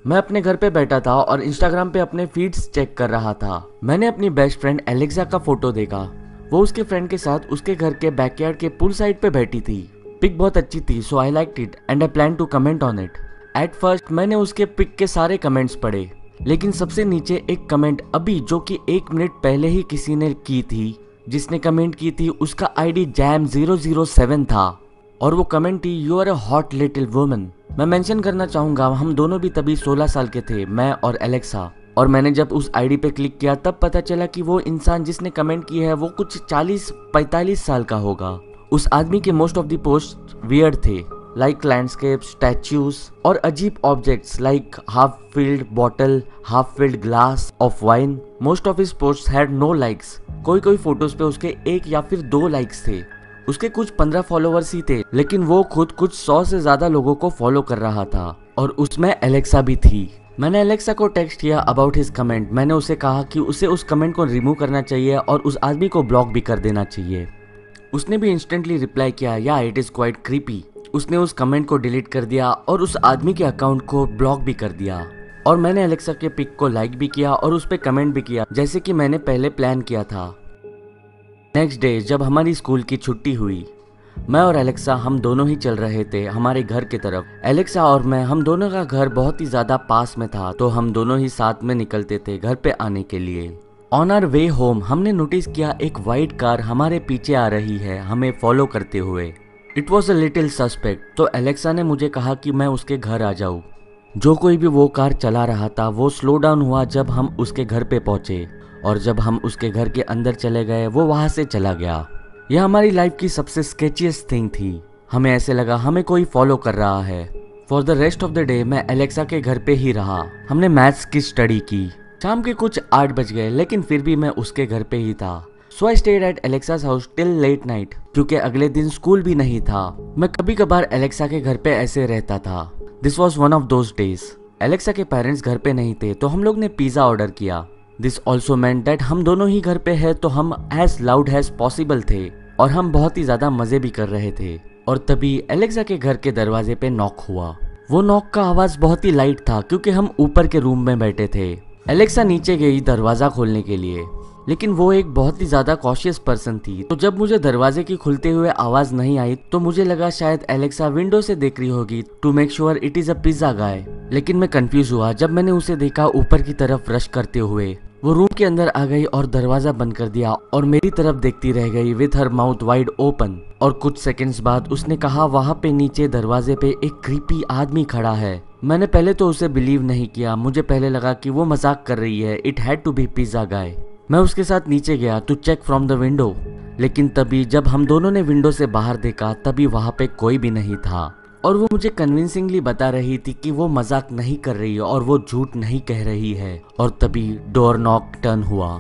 मैं अपने घर पे बैठा था और इंस्टाग्राम पे अपने फीड्स चेक कर रहा था। मैंने अपनी बेस्ट फ्रेंड एलेक्सा का फोटो देखा। वो उसके फ्रेंड के साथ उसके घर के बैकयार्ड के पूल साइड पे बैठी थी। पिक बहुत अच्छी थी, so I liked it and I plan to comment on it. At first मैंने उसके पिक के सारे कमेंट्स पढ़े, लेकिन सबसे नीचे एक कमेंट अभी जो कि 1 मिनट पहले ही किसी ने की थी, जिसने कमेंट की थी उसका आईडी jam007 था और वो कमेंट थी you are a hot little woman. मैं मेंशन करना चाहूंगा हम दोनों भी तभी 16 साल के थे, मैं और एलेक्सा। और मैंने जब उस आईडी पे क्लिक किया तब पता चला कि वो इंसान जिसने कमेंट की है वो कुछ 40-45 साल का होगा। उस आदमी के most of the post weird थे, लाइक लैंडस्केप, स्टैच्यूज और अजीब objects like half filled bottle, half filled glass of wine. Most of his posts had no likes. कोई फोटोज पे उसके 1 या फिर 2 लाइक्स थे। उसके कुछ 15 फॉलोवर्स ही थे, लेकिन वो खुद कुछ 100 से ज्यादा लोगों को फॉलो कर रहा था और उसमें एलेक्सा भी थी। मैंने एलेक्सा को टेक्स्ट किया अबाउट हिज कमेंट। मैंने उसे कहा कि उसे उस कमेंट को रिमूव करना चाहिए और उस आदमी को ब्लॉक भी कर देना चाहिए। उसने भी इंस्टेंटली रिप्लाई किया या इट इज क्वाइट क्रीपी। उसने उस कमेंट को डिलीट कर दिया और उस आदमी के अकाउंट को ब्लॉक भी कर दिया। और मैंने एलेक्सा के पिक को लाइक भी किया और उस पर कमेंट भी किया, जैसे कि मैंने पहले प्लान किया था। नेक्स्ट डे जब हमारी स्कूल की छुट्टी हुई, मैं और एलेक्सा हम दोनों ही चल रहे थे हमारे घर की तरफ। एलेक्सा और मैं, हम दोनों का घर बहुत ही ज्यादा पास में था, तो हम दोनों ही साथ में निकलते थे घर पे आने के लिए। ऑन आवर वे होम हमने नोटिस किया एक वाइट कार हमारे पीछे आ रही है, हमें फॉलो करते हुए। It was a little suspect, तो एलेक्सा ने मुझे कहा कि मैं उसके घर आ जाऊँ। जो कोई भी वो कार चला रहा था वो स्लो डाउन हुआ जब हम उसके घर पे पहुंचे, और जब हम उसके घर के अंदर चले गए वो वहां से चला गया। यह हमारी लाइफ की सबसे स्केचियस्ट थिंग थी। हमें ऐसे लगा हमें कोई फॉलो कर रहा है। For the rest of the day मैं एलेक्सा के घर पे ही रहा। हमने मैथ्स की स्टडी की। शाम के कुछ 8 बज गए, लेकिन फिर भी मैं उसके घर पे ही था। So I stayed at Alexa's house till late night, क्योंकि अगले दिन स्कूल भी नहीं था। मैं कभी कभार एलेक्सा के घर पे ऐसे रहता था। This was one of those days. Alexa के पेरेंट्स घर पे नहीं थे, तो हम लोग ने पिज्जा ऑर्डर किया। दिस ऑल्सो मेंट दैट हम दोनों ही घर पे है, तो हम एज लाउड एज पॉसिबल थे और हम बहुत ही ज्यादा मजे भी कर रहे थे। और तभी एलेक्सा के घर के दरवाजे पे नॉक हुआ। वो नॉक का आवाज बहुत ही लाइट था क्योंकि हम ऊपर के रूम में बैठे थे। एलेक्सा नीचे गई दरवाजा खोलने के लिए, लेकिन वो एक बहुत ही ज्यादा कॉशियस पर्सन थी, तो जब मुझे दरवाजे की खुलते हुए आवाज नहीं आई तो मुझे लगा शायद एलेक्सा विंडो से देख रही होगी to make sure it is a pizza guy. लेकिन मैं कंफ्यूज हुआ जब मैंने उसे देखा ऊपर की तरफ रश करते हुए। वो रूम के अंदर आ गई और दरवाजा बंद कर दिया और मेरी तरफ देखती रह गई with her mouth wide open. और कुछ सेकंड्स बाद उसने कहा वहां पे नीचे दरवाजे पे एक क्रीपी आदमी खड़ा है। मैंने पहले तो उसे बिलीव नहीं किया। मुझे पहले लगा कि वो मजाक कर रही है, it had to be pizza guy. मैं उसके साथ नीचे गया to check from the window, लेकिन तभी जब हम दोनों ने विंडो से बाहर देखा तभी वहां पे कोई भी नहीं था। और वो मुझे कन्विंसिंगली बता रही थी कि वो मजाक नहीं कर रही है और वो झूठ नहीं कह रही है। और तभी डोर नॉक टर्न हुआ।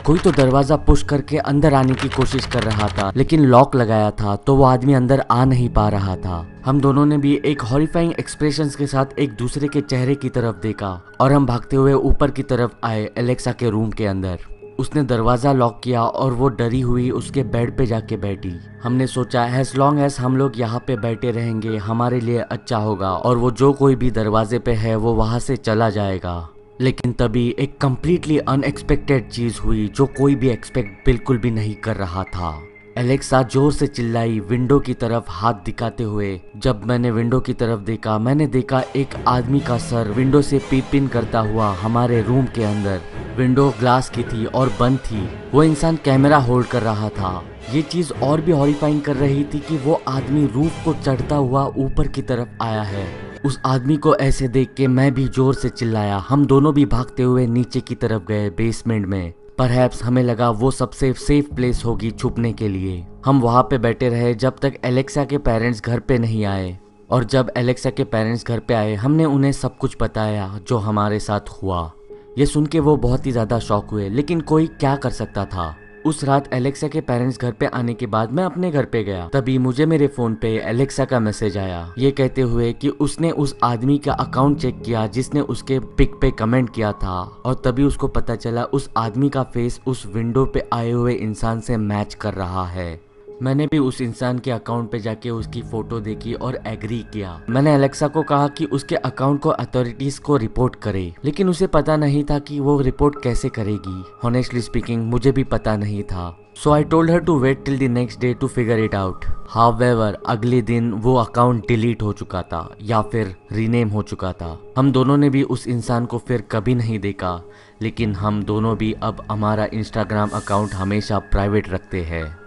कोई तो दरवाजा पुश करके अंदर आने की कोशिश कर रहा था, लेकिन लॉक लगाया था तो वो आदमी अंदर आ नहीं पा रहा था। हम दोनों ने भी एक हॉरिफाइंग एक्सप्रेशंस के साथ एक दूसरे के चेहरे की तरफ देखा और हम भागते हुए ऊपर की तरफ आए एलेक्सा के रूम के अंदर। उसने दरवाजा लॉक किया और वो डरी हुई उसके बेड पे जाके बैठी। हमने सोचा एज लॉन्ग एज हम लोग यहाँ पे बैठे रहेंगे हमारे लिए अच्छा होगा और वो जो कोई भी दरवाजे पे है वो वहां से चला जाएगा। लेकिन तभी एक कंप्लीटली अनएक्सपेक्टेड चीज हुई जो कोई भी एक्सपेक्ट बिल्कुल भी नहीं कर रहा था। एलेक्सा जोर से चिल्लाई विंडो की तरफ हाथ दिखाते हुए। जब मैंने विंडो की तरफ देखा, मैंने देखा एक आदमी का सर विंडो से पीप इन करता हुआ हमारे रूम के अंदर। विंडो ग्लास की थी और बंद थी। वो इंसान कैमरा होल्ड कर रहा था। ये चीज और भी हॉरिफाइंग कर रही थी कि वो आदमी रूफ को चढ़ता हुआ ऊपर की तरफ आया है। उस आदमी को ऐसे देख के मैं भी जोर से चिल्लाया। हम दोनों भी भागते हुए नीचे की तरफ गए बेसमेंट में। परहैप्स हमें लगा वो सबसे सेफ प्लेस होगी छुपने के लिए। हम वहां पे बैठे रहे जब तक एलेक्सा के पेरेंट्स घर पे नहीं आए। और जब एलेक्सा के पेरेंट्स घर पे आए हमने उन्हें सब कुछ बताया जो हमारे साथ हुआ। ये सुन के वो बहुत ही ज्यादा शॉक हुए, लेकिन कोई क्या कर सकता था। उस रात एलेक्सा के पेरेंट्स घर पे आने के बाद मैं अपने घर पे गया। तभी मुझे मेरे फोन पे एलेक्सा का मैसेज आया, ये कहते हुए कि उसने उस आदमी का अकाउंट चेक किया जिसने उसके पिक पे कमेंट किया था। और तभी उसको पता चला उस आदमी का फेस उस विंडो पे आए हुए इंसान से मैच कर रहा है। मैंने भी उस इंसान के अकाउंट पे जाके उसकी फोटो देखी और एग्री किया। मैंने एलेक्सा को कहा कि उसके अकाउंट को अथॉरिटीज को रिपोर्ट करे, लेकिन उसे पता नहीं था कि वो रिपोर्ट कैसे करेगी। ऑनेस्टली स्पीकिंग मुझे भी पता नहीं था। So I told her to wait till the next day to figure it out. However, अगले दिन वो अकाउंट डिलीट हो चुका था या फिर रीनेम हो चुका था। हम दोनों ने भी उस इंसान को फिर कभी नहीं देखा, लेकिन हम दोनों भी अब हमारा इंस्टाग्राम अकाउंट हमेशा प्राइवेट रखते हैं।